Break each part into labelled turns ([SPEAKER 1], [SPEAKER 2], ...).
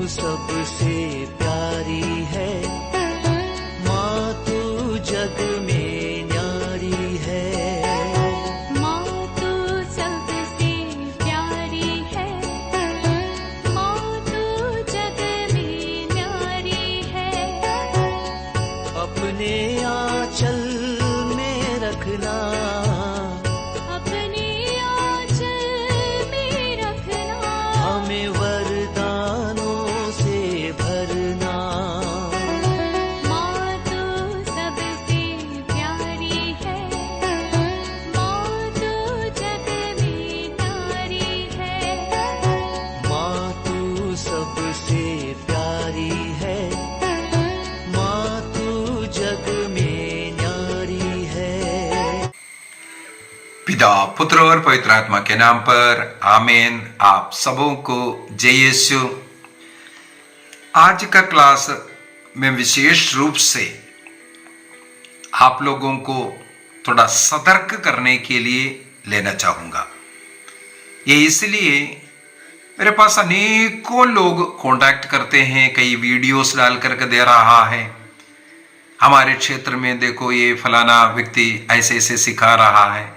[SPEAKER 1] सबसे प्यारी है, माँ तू जग में न्यारी है।
[SPEAKER 2] माँ तू सबसे प्यारी है, माँ तू जग में न्यारी है।
[SPEAKER 1] अपने आंचल में रखना,
[SPEAKER 2] अपने आंचल में रखना,
[SPEAKER 1] हमें वरदानों से भरना।
[SPEAKER 2] माँ तू सबसे प्यारी है, माँ तू जग में न्यारी है।
[SPEAKER 1] माँ तू सबसे प्यारी है, माँ तू जग में न्यारी है।
[SPEAKER 3] पिता, पुत्र और पवित्र आत्मा के नाम पर आमीन। आप सबों को जय यीशु। आज का क्लास में विशेष रूप से आप लोगों को थोड़ा सतर्क करने के लिए लेना चाहूंगा। ये इसलिए मेरे पास अनेकों लोग कांटेक्ट करते हैं, कई वीडियोस डाल करके दे रहा है, हमारे क्षेत्र में देखो ये फलाना व्यक्ति ऐसे ऐसे सिखा रहा है,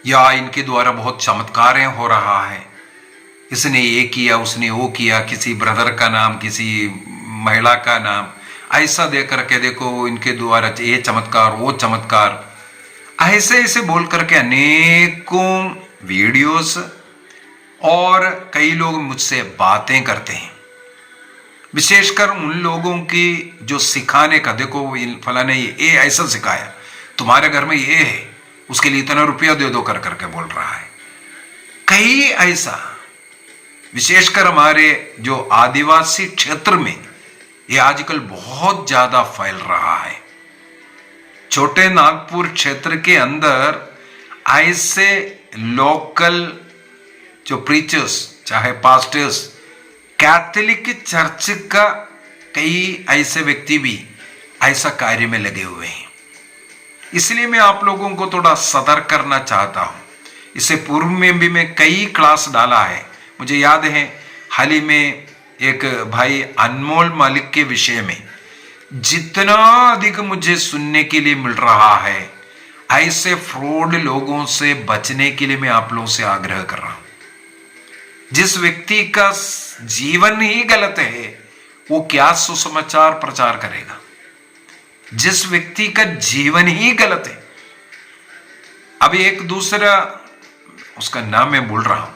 [SPEAKER 3] या इनके द्वारा बहुत चमत्कार हो रहा है, इसने ये किया उसने वो किया, किसी ब्रदर का नाम, किसी महिला का नाम ऐसा दे करके देखो इनके द्वारा ये चमत्कार वो चमत्कार, ऐसे ऐसे बोल करके अनेकों वीडियोस और कई लोग मुझसे बातें करते हैं। विशेषकर उन लोगों की जो सिखाने का, देखो फलाने ये ऐसा सिखाया, तुम्हारे घर में ये है, उसके लिए इतना रुपया दे दो कर करके बोल रहा है। कई ऐसा, विशेषकर हमारे जो आदिवासी क्षेत्र में ये आजकल बहुत ज्यादा फैल रहा है। छोटे नागपुर क्षेत्र के अंदर ऐसे लोकल जो प्रीचर्स, चाहे पास्टर्स, कैथोलिक चर्च का कई ऐसे व्यक्ति भी ऐसा कार्य में लगे हुए हैं। इसलिए मैं आप लोगों को थोड़ा सतर्क करना चाहता हूं। इससे पूर्व में भी मैं कई क्लास डाला है। मुझे याद है हाल ही में एक भाई अनमोल मालिक के विषय में जितना अधिक मुझे सुनने के लिए मिल रहा है, ऐसे फ्रॉड लोगों से बचने के लिए मैं आप लोगों से आग्रह कर रहा हूं। जिस व्यक्ति का जीवन ही गलत है वो क्या सुसमाचार प्रचार करेगा? जिस व्यक्ति का जीवन ही गलत है, अभी एक दूसरा, उसका नाम मैं भूल रहा हूं,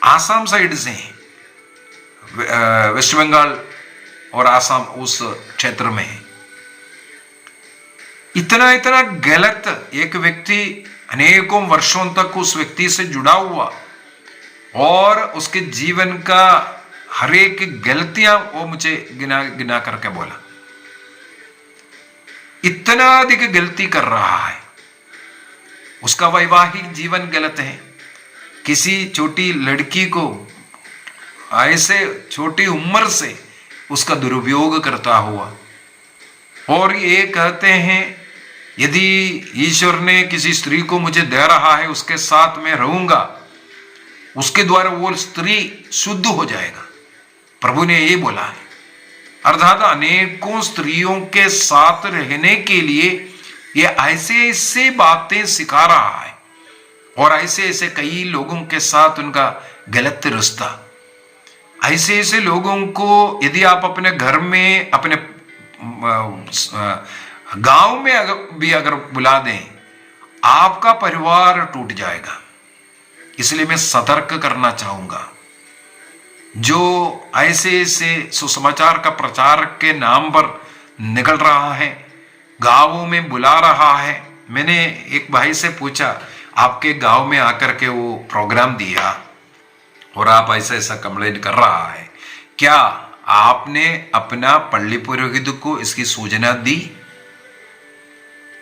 [SPEAKER 3] आसाम साइड से है, वेस्ट बंगाल और आसाम उस क्षेत्र में है। इतना इतना गलत एक व्यक्ति अनेकों वर्षों तक उस व्यक्ति से जुड़ा हुआ और उसके जीवन का हर एक गलतियां वो मुझे गिना गिना करके बोला, इतना अधिक गलती कर रहा है। उसका वैवाहिक जीवन गलत है, किसी छोटी लड़की को ऐसे छोटी उम्र से उसका दुरुपयोग करता हुआ, और ये कहते हैं यदि ईश्वर ने किसी स्त्री को मुझे दे रहा है उसके साथ मैं रहूंगा, उसके द्वारा वो स्त्री शुद्ध हो जाएगा। प्रभु ने ये बोला है। अर्थात अनेकों स्त्रियों के साथ रहने के लिए ये ऐसे ऐसे बातें सिखा रहा है, और ऐसे ऐसे कई लोगों के साथ उनका गलत रिश्ता। ऐसे ऐसे लोगों को यदि आप अपने घर में, अपने गांव में भी अगर बुला दें, आपका परिवार टूट जाएगा। इसलिए मैं सतर्क करना चाहूंगा, जो ऐसे ऐसे सुसमाचार का प्रचार के नाम पर निकल रहा है, गांवों में बुला रहा है। मैंने एक भाई से पूछा, आपके गांव में आकर के वो प्रोग्राम दिया और आप ऐसा ऐसा कंप्लेंट कर रहा है, क्या आपने अपना पल्ली पुरोहित को इसकी सूचना दी?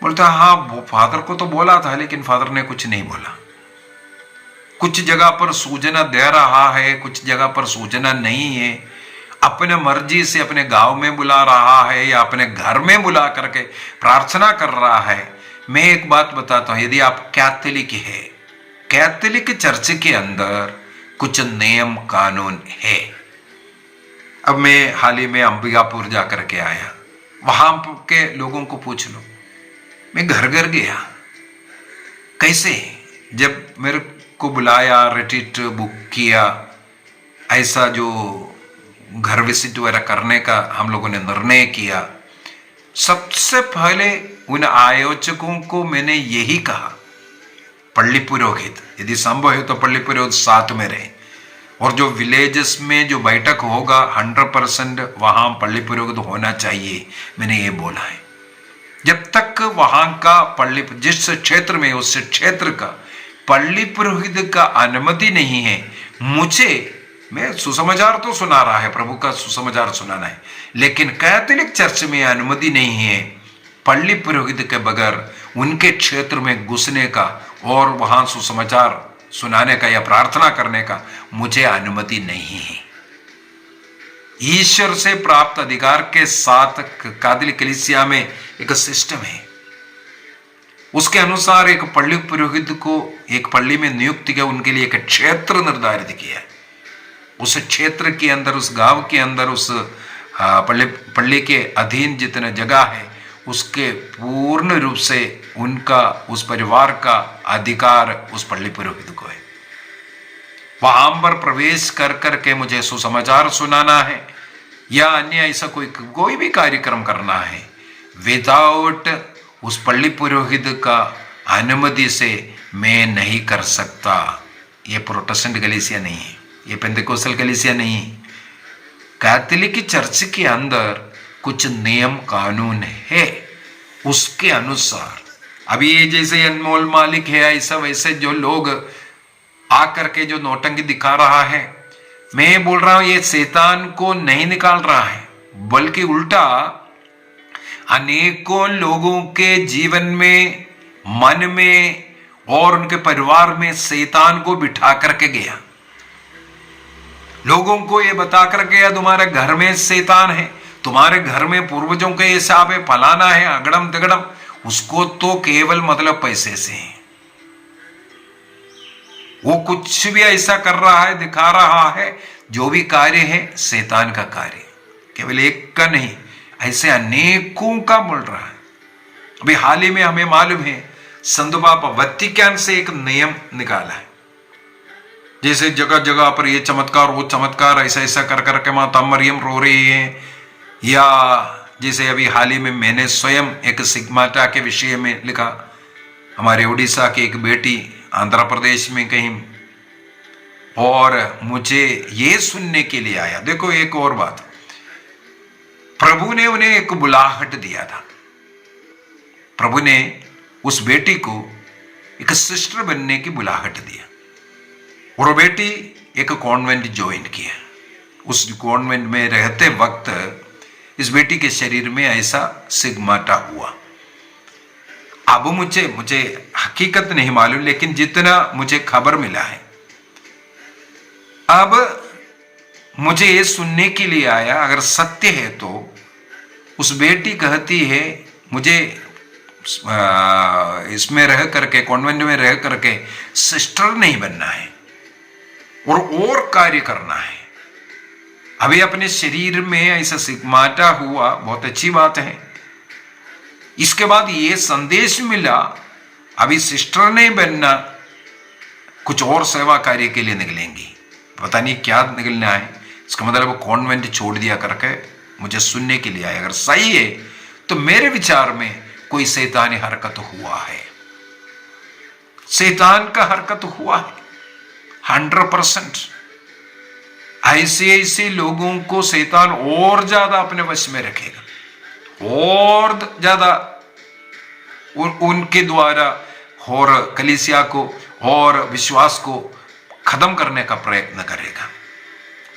[SPEAKER 3] बोलता हाँ, वो फादर को तो बोला था, लेकिन फादर ने कुछ नहीं बोला। कुछ जगह पर सूचना दे रहा है, कुछ जगह पर सूचना नहीं है। अपने मर्जी से अपने गांव में बुला रहा है या अपने घर में बुला करके प्रार्थना कर रहा है। मैं एक बात बताता हूं, यदि आप कैथोलिक है, कैथोलिक चर्च के अंदर कुछ नियम कानून है। अब मैं हाल ही में अंबिकापुर जा करके आया, वहां के लोगों को पूछ लो, मैं घर घर गया। कैसे? जब मेरे को बुलाया, रिट्रीट बुक किया, ऐसा जो घर विजिट वगैरह करने का हम लोगों ने निर्णय किया, सबसे पहले उन आयोजकों को मैंने यही कहा, पल्ली पुरोहित यदि संभव है तो पल्ली पुरोहित साथ में रहे, और जो विलेजेस में जो बैठक होगा 100% वहां पल्ली पुरोहित होना चाहिए, मैंने ये बोला है। जब तक वहां का पल्ली, जिस क्षेत्र में उस क्षेत्र का पल्ली पुरोहित का अनुमति नहीं है, मैं सुसमाचार तो सुना रहा है, प्रभु का सुसमाचार सुनाना है, लेकिन कैथोलिक चर्च में अनुमति नहीं है पल्ली पुरोहित के बगैर उनके क्षेत्र में घुसने का और वहां सुसमाचार सुनाने का या प्रार्थना करने का मुझे अनुमति नहीं है। ईश्वर से प्राप्त अधिकार के साथ कैथोलिक कलीसिया में एक सिस्टम है, उसके अनुसार एक पल्ली पुरोहित को एक पल्ली में नियुक्त किया, उनके लिए एक क्षेत्र निर्धारित किया है। उस क्षेत्र के अंदर, उस गांव के अंदर, उस पल्ली के अधीन जितना जगह है, उसके पूर्ण रूप से उनका, उस परिवार का अधिकार उस पल्ली पुरोहित को है। वहां पर प्रवेश कर करके मुझे सुसमाचार सुनाना है या अन्य ऐसा कोई भी कार्यक्रम करना है, विदाउट उस पल्ली पुरोहित का अनुमति से मैं नहीं कर सकता। ये प्रोटेस्टेंट कलीसिया नहीं है, ये पेंटेकोस्टल कलीसिया नहीं है। कैथोलिक चर्च के अंदर कुछ नियम कानून है, उसके अनुसार। अभी ये जैसे अनमोल मालिक है, ऐसा वैसे जो लोग आकर के जो नौटंकी दिखा रहा है, मैं बोल रहा हूं ये शैतान को नहीं निकाल रहा है, बल्कि उल्टा अनेकों लोगों के जीवन में, मन में और उनके परिवार में शैतान को बिठा करके गया। लोगों को ये बता कर गया तुम्हारे घर में शैतान है, तुम्हारे घर में पूर्वजों के हिसाब है, फलाना है, अगड़म दगड़म। उसको तो केवल मतलब पैसे से है, वो कुछ भी ऐसा कर रहा है, दिखा रहा है, जो भी कार्य है शैतान का कार्य, केवल एक का नहीं, ऐसे अनेकों का बोल रहा है। अभी हाल ही में हमें मालूम है संत पापा वतिकान से एक नियम निकाला है, जैसे जगह जगह पर ये चमत्कार वो चमत्कार ऐसा ऐसा कर करके माता मरियम रो रही है, या जैसे अभी हाल ही में मैंने स्वयं एक सिग्माटा के विषय में लिखा, हमारे उड़ीसा की एक बेटी आंध्र प्रदेश में कहीं, और मुझे ये सुनने के लिए आया। देखो एक और बात, प्रभु ने उन्हें एक बुलाहट दिया था, प्रभु ने उस बेटी को एक सिस्टर बनने की बुलाहट दिया, और वो बेटी एक कॉन्वेंट ज्वाइन किया। उस कॉन्वेंट में रहते वक्त इस बेटी के शरीर में ऐसा सिग्माटा हुआ। अब मुझे हकीकत नहीं मालूम, लेकिन जितना मुझे खबर मिला है, अब मुझे ये सुनने के लिए आया, अगर सत्य है तो उस बेटी कहती है मुझे इसमें रह करके, कॉन्वेंट में रह करके सिस्टर नहीं बनना है और कार्य करना है। अभी अपने शरीर में ऐसा सिग्माटा हुआ, बहुत अच्छी बात है। इसके बाद ये संदेश मिला, अभी सिस्टर नहीं बनना, कुछ और सेवा कार्य के लिए निकलेंगी, पता नहीं क्या निकलना है। इसका मतलब कॉन्वेंट छोड़ दिया करके मुझे सुनने के लिए आया। अगर सही है तो मेरे विचार में कोई शैतानी हरकत हुआ है, शैतान का हरकत हुआ है 100%। ऐसे लोगों को शैतान और ज्यादा अपने वश में रखेगा, और ज्यादा उनके द्वारा और कलीसिया को और विश्वास को खत्म करने का प्रयत्न करेगा।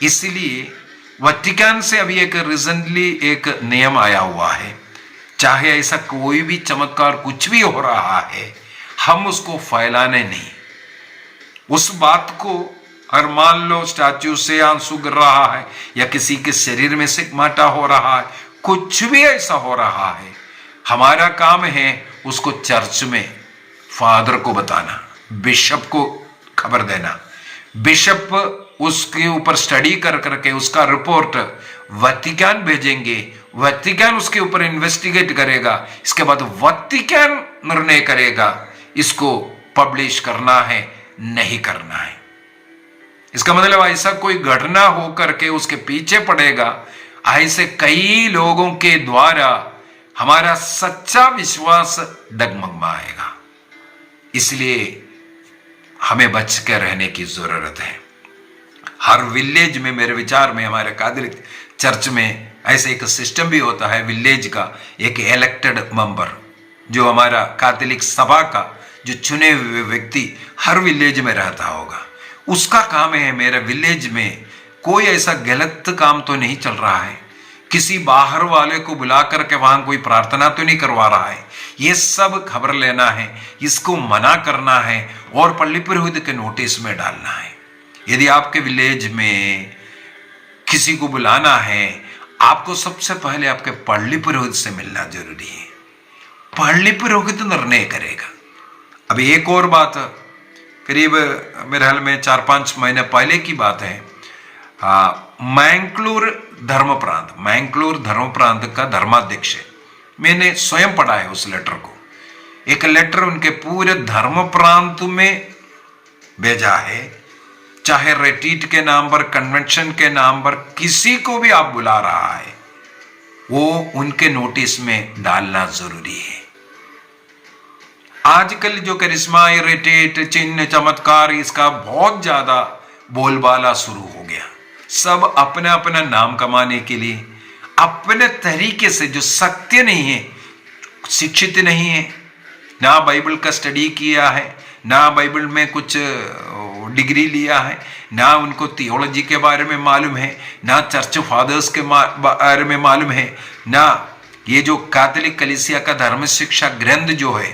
[SPEAKER 3] इसलिए वतिकान से अभी एक रिसेंटली एक नियम आया हुआ है, चाहे ऐसा कोई भी चमत्कार कुछ भी हो रहा है, हम उसको फैलाने नहीं। उस बात को, अगर मान लो स्टैच्यू से आंसू गिर रहा है या किसी के शरीर में सिग्माटा हो रहा है, कुछ भी ऐसा हो रहा है, हमारा काम है उसको चर्च में फादर को बताना, बिशप को खबर देना। बिशप उसके ऊपर स्टडी कर करके उसका रिपोर्ट वतिकान भेजेंगे, वतिकान उसके ऊपर इन्वेस्टिगेट करेगा, इसके बाद वतिकान निर्णय करेगा इसको पब्लिश करना है नहीं करना है। इसका मतलब ऐसा कोई घटना हो करके उसके पीछे पड़ेगा, ऐसे कई लोगों के द्वारा हमारा सच्चा विश्वास डगमगाएगा। इसलिए हमें बच कर रहने की जरूरत है। हर विलेज में, मेरे विचार में, हमारे कैथोलिक चर्च में ऐसे एक सिस्टम भी होता है, विलेज का एक इलेक्टेड मेंबर, जो हमारा कैथोलिक सभा का जो चुने हुए व्यक्ति हर विलेज में रहता होगा। उसका काम है मेरे विलेज में कोई ऐसा गलत काम तो नहीं चल रहा है, किसी बाहर वाले को बुला करके वहां कोई प्रार्थना तो नहीं करवा रहा है, ये सब खबर लेना है, इसको मना करना है और पल्ली पुरोहित के नोटिस में डालना है। यदि आपके विलेज में किसी को बुलाना है, आपको सबसे पहले आपके पल्ली पुरोहित से मिलना जरूरी है। पल्ली पुरोहित निर्णय करेगा। अभी एक और बात, करीब मेरे ख्याल में 4-5 महीने पहले की बात है, मैंगलोर धर्म प्रांत का धर्माध्यक्ष है, मैंने स्वयं पढ़ा है उस लेटर को। एक लेटर उनके पूरे धर्म प्रांत में भेजा है, चाहे रिट्रीट के नाम पर, कन्वेंशन के नाम पर, किसी को भी आप बुला रहा है वो उनके नोटिस में डालना जरूरी है। आजकल जो करिश्मा, रिट्रीट, चिन्ह, चमत्कार, इसका बहुत ज्यादा बोलबाला शुरू हो गया। सब अपना अपना नाम कमाने के लिए अपने तरीके से, जो सत्य नहीं है, शिक्षित नहीं है, ना बाइबल का स्टडी किया है, ना बाइबल में कुछ डिग्री लिया है, ना उनको थियोलॉजी के बारे में मालूम है, ना चर्च फादर्स के बारे में मालूम है, ना ये जो कैथोलिक कलीसिया का धर्म शिक्षा ग्रंथ जो है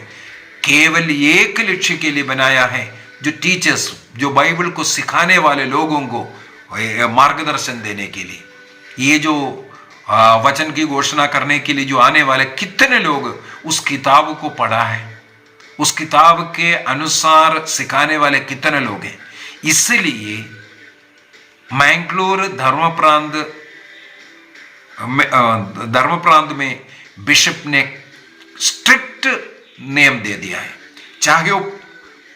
[SPEAKER 3] केवल एक लक्ष्य के लिए बनाया है, जो टीचर्स, जो बाइबल को सिखाने वाले लोगों को मार्गदर्शन देने के लिए, ये जो वचन की घोषणा करने के लिए जो आने वाले कितने लोग उस किताब को पढ़ा है, उस किताब के अनुसार सिखाने वाले कितने लोग हैं। इसलिए मैंगलोर धर्म प्रांत में बिशप ने स्ट्रिक्ट नियम दे दिया है, चाहे वो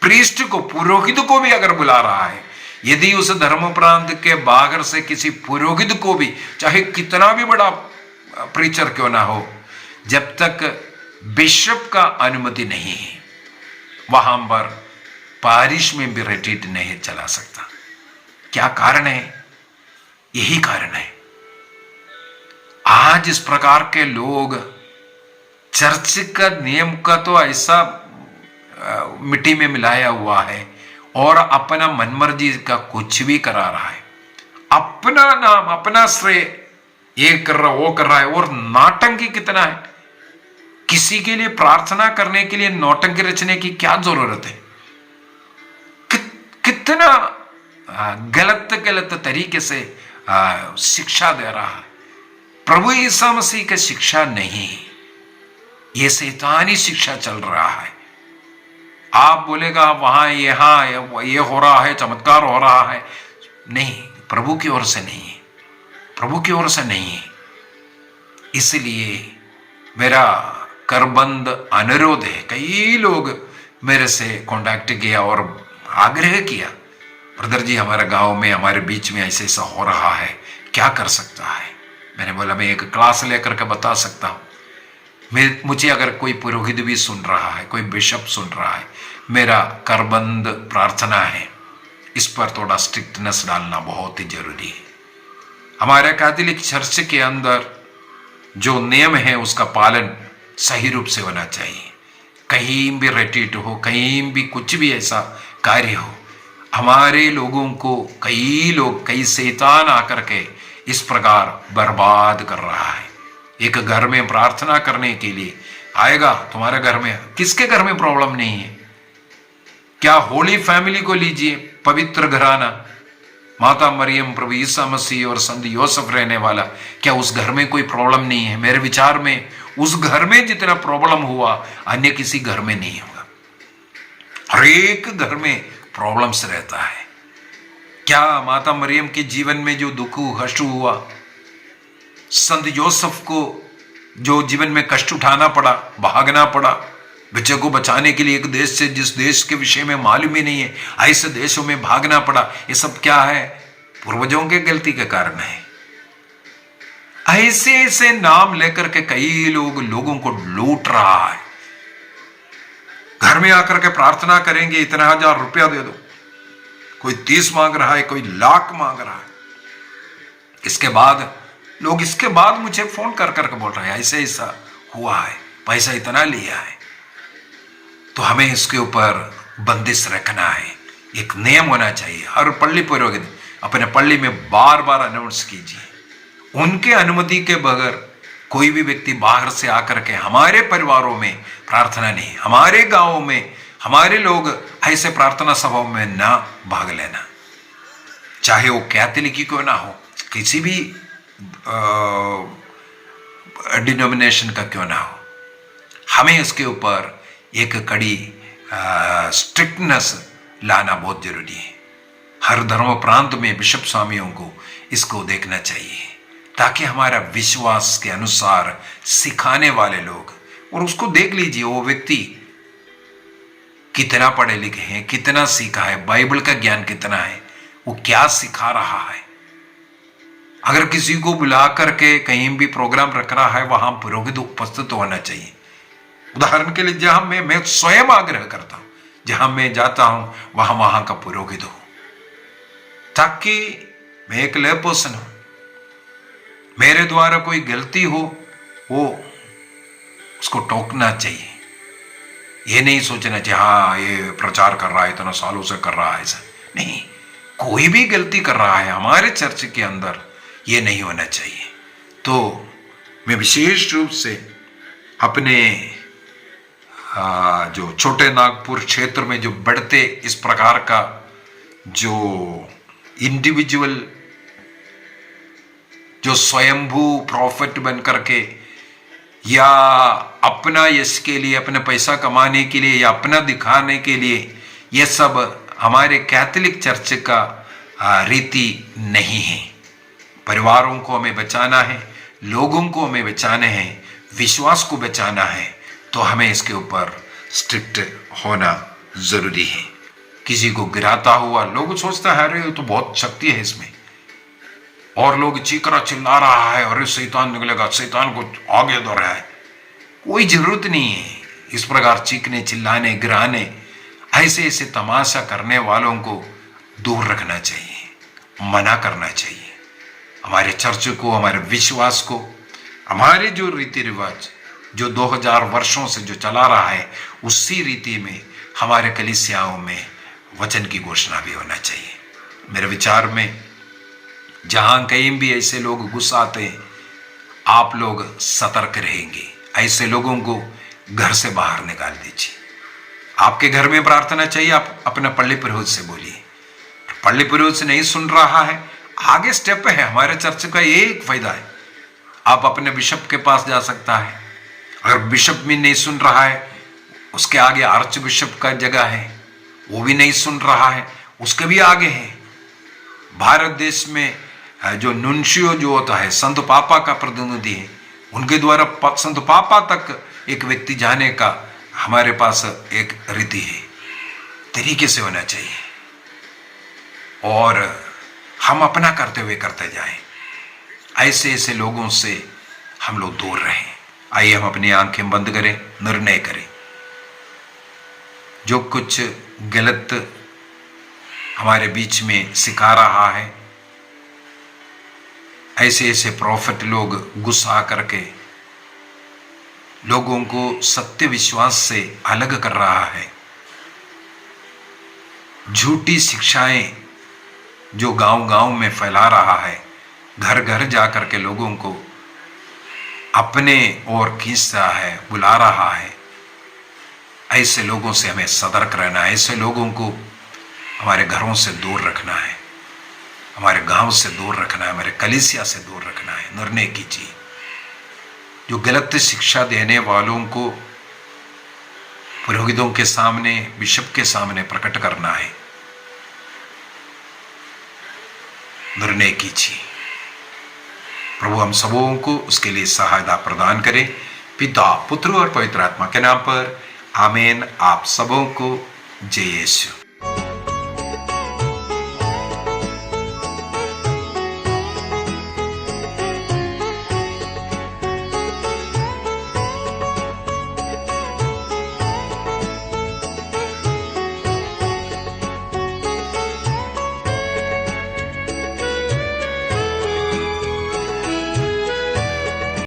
[SPEAKER 3] प्रीस्ट को, पुरोहित को भी अगर बुला रहा है, यदि उस धर्म प्रांत के बाहर से किसी पुरोहित को भी, चाहे कितना भी बड़ा प्रीचर क्यों ना हो, जब तक बिशप का अनुमति नहीं है वहां पर पारिश में भी रिट्रीट नहीं चला सकता। क्या कारण है? यही कारण है, आज इस प्रकार के लोग चर्च का नियम का तो ऐसा मिट्टी में मिलाया हुआ है और अपना मनमर्जी का कुछ भी करा रहा है, अपना नाम, अपना श्रेय ये कर रहा, वो कर रहा है। और नौटंकी कितना है, किसी के लिए प्रार्थना करने के लिए नौटंकी रचने की क्या जरूरत है? कितना गलत तरीके से शिक्षा दे रहा है। प्रभु यीशु मसीह की शिक्षा नहीं, ये शैतानी शिक्षा चल रहा है। आप बोलेगा वहां यहां ये हो रहा है, चमत्कार हो रहा है, नहीं, प्रभु की ओर से नहीं है, प्रभु की ओर से नहीं है। इसलिए मेरा करबंद अनुरोध है, कई लोग मेरे से कांटेक्ट किया और आग्रह किया, ब्रदर जी हमारे गांव में, हमारे बीच में ऐसे ऐसा हो रहा है, क्या कर सकता है? मैंने बोला मैं एक क्लास लेकर के बता सकता हूं। मुझे अगर कोई पुरोहित भी सुन रहा है, कोई बिशप सुन रहा है, मेरा करबंद प्रार्थना है, इस पर थोड़ा स्ट्रिक्टनेस डालना बहुत ही जरूरी है। हमारे कैथोलिक चर्च के अंदर जो नियम है उसका पालन सही रूप से होना चाहिए। कहीं भी रिट्रीट हो, कहीं भी कुछ भी ऐसा कार्य हो, हमारे लोगों को कई शैतान आकर के इस प्रकार बर्बाद कर रहा है। एक घर में प्रार्थना करने के लिए आएगा, तुम्हारे घर में किसके घर में प्रॉब्लम नहीं है? क्या होली फैमिली को लीजिए, पवित्र घराना, माता मरियम, प्रभु ईसा मसीह और संत योसेफ रहने वाला, क्या उस घर में कोई प्रॉब्लम नहीं है? मेरे विचार में उस घर में जितना प्रॉब्लम हुआ अन्य किसी घर में नहीं होगा। हर एक घर में प्रॉब्लम्स रहता है। क्या माता मरियम के जीवन में जो दुख कष्ट हुआ, संत जोसेफ को जो जीवन में कष्ट उठाना पड़ा, भागना पड़ा बच्चे को बचाने के लिए एक देश से जिस देश के विषय में मालूम ही नहीं है, ऐसे देशों में भागना पड़ा, ये सब क्या है? पूर्वजों के गलती के कारण है। ऐसे ऐसे नाम लेकर के कई लोगों को लूट रहा है। घर में आकर के प्रार्थना करेंगे, इतना 1000 रुपया दे दो, कोई 30 मांग रहा है, कोई लाख मांग रहा है। इसके बाद लोग मुझे फोन कर करके बोल रहे हैं ऐसे ऐसा हुआ है, पैसा इतना लिया है। तो हमें इसके ऊपर बंदिश रखना है, एक नियम होना चाहिए। हर पल्ली पुरोहित अपने पल्ली में बार बार अनाउंस कीजिए, उनके अनुमति के बगैर कोई भी व्यक्ति बाहर से आकर के हमारे परिवारों में प्रार्थना नहीं, हमारे गांवों में हमारे लोग ऐसे प्रार्थना सभाओं में ना भाग लेना, चाहे वो कैथोलिक ही क्यों ना हो, किसी भी डिनोमिनेशन का क्यों ना हो। हमें इसके ऊपर एक कड़ी स्ट्रिक्टनेस लाना बहुत जरूरी है। हर धर्म प्रांत में बिशप स्वामियों को इसको देखना चाहिए, ताकि हमारा विश्वास के अनुसार सिखाने वाले लोग, और उसको देख लीजिए वो व्यक्ति कितना पढ़े लिखे हैं, कितना सीखा है, बाइबल का ज्ञान कितना है, वो क्या सिखा रहा है। अगर किसी को बुला करके कहीं भी प्रोग्राम रख रहा है, वहां पुरोहित उपस्थित होना चाहिए। उदाहरण के लिए जहां मैं स्वयं आग्रह करता हूं, जहां मैं जाता हूं वहां का पुरोहित हो, ताकि मैं एक ले पर्सन हूं, मेरे द्वारा कोई गलती हो वो उसको टोकना चाहिए। ये नहीं सोचना चाहिए हाँ ये प्रचार कर रहा है, इतना सालों से कर रहा है, ऐसा नहीं। कोई भी गलती कर रहा है हमारे चर्च के अंदर, ये नहीं होना चाहिए। तो मैं विशेष रूप से अपने जो छोटे नागपुर क्षेत्र में जो बढ़ते इस प्रकार का जो इंडिविजुअल जो स्वयंभू प्रॉफिट बन करके या अपना यश के लिए, अपने पैसा कमाने के लिए या अपना दिखाने के लिए, ये सब हमारे कैथोलिक चर्च का रीति नहीं है। परिवारों को हमें बचाना है, लोगों को हमें बचाना है, विश्वास को बचाना है, तो हमें इसके ऊपर स्ट्रिक्ट होना जरूरी है। किसी को गिराता हुआ लोग सोचता है अरे तो बहुत शक्ति है इसमें, और लोग चीकरा चिल्ला रहा है, अरे शैतान निकलेगा, शैतान को आगे दो रहा है। कोई जरूरत नहीं है इस प्रकार चीखने, चिल्लाने, गिराने, ऐसे ऐसे तमाशा करने वालों को दूर रखना चाहिए, मना करना चाहिए। हमारे चर्च को, हमारे विश्वास को, हमारे जो रीति रिवाज जो 2000 वर्षों से जो चला रहा है, उसी रीति में हमारे कलीसियाओं में वचन की घोषणा भी होना चाहिए। मेरे विचार में जहां कहीं भी ऐसे लोग घुस आते हैं, आप लोग सतर्क रहेंगे, ऐसे लोगों को घर से बाहर निकाल दीजिए। आपके घर में प्रार्थना चाहिए, आप अपना पल्ली पुरोहित से बोलिए। पल्ली पुरोहित से नहीं सुन रहा है, आगे स्टेप है। हमारे चर्च का एक फायदा है, आप अपने बिशप के पास जा सकता है। अगर बिशप भी नहीं सुन रहा है, उसके आगे आर्च बिशप का जगह है, वो भी नहीं सुन रहा है, उसके भी आगे है। भारत देश में जो नुनशियो जो होता है, संत पापा का प्रतिनिधि है, उनके द्वारा संत पापा तक एक व्यक्ति जाने का हमारे पास एक रीति है, तरीके से होना चाहिए। और हम अपना करते हुए करते जाएं, ऐसे ऐसे लोगों से हम लोग दूर रहें। आइए हम अपनी आंखें बंद करें, निर्णय करें। जो कुछ गलत हमारे बीच में सिखा रहा है, ऐसे ऐसे प्रॉफिट लोग गुस्सा करके लोगों को सत्य विश्वास से अलग कर रहा है, झूठी शिक्षाएं जो गांव गांव में फैला रहा है, घर घर जा करके लोगों को अपने ओर खींच रहा है, बुला रहा है, ऐसे लोगों से हमें सतर्क रहना है। ऐसे लोगों को हमारे घरों से दूर रखना है, हमारे गांव से दूर रखना है, हमारे कलीसिया से दूर रखना है। निर्णय कीजिए। जो गलत शिक्षा देने वालों को पुरोहितों के सामने, बिशप के सामने प्रकट करना है। निर्णय कीजिए। प्रभु हम सबों को उसके लिए सहायता प्रदान करें। पिता, पुत्र और पवित्र आत्मा के नाम पर आमीन। आप सबों को जय यीशु।